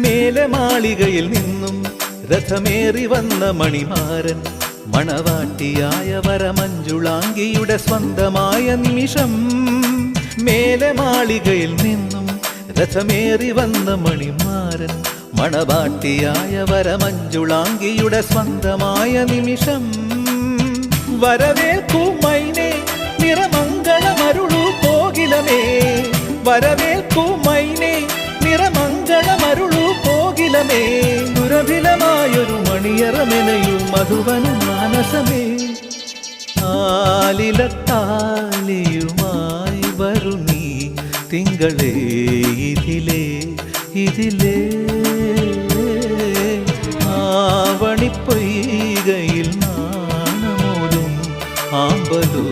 മേലെ മാളികയിൽ നിന്നും രഥമേറി വന്ന മണിമാരൻ മണവാട്ടിയായ വരമഞ്ജുളാംഗിയുടെ സ്വന്തമായ നിമിഷം. മേലെ മാളികയിൽ നിന്നും രഥമേറി വന്ന മണിമാരൻ മണവാട്ടിയായ വരമഞ്ജുളാംഗിയുടെ സ്വന്തമായ നിമിഷം. വരവേൽക്കൂ മൈനേ നിറമംഗളമരുളൂ കോകിലമേ, വരവേൽക്കൂ മൈനേ നിറമംഗളമരുളൂ കോകിലമേ. ദുരഭിലമായൊരു മണിയറമെനയൂ മധുവന മാനസമേ. ആലിലത്താലിയുമായി വരു നീ തിങ്കളേ ഇതിലേ ഇതിലേ. ആവണിപ്പൊയ്കയിൽ നാണമോലും ആമ്പലൂ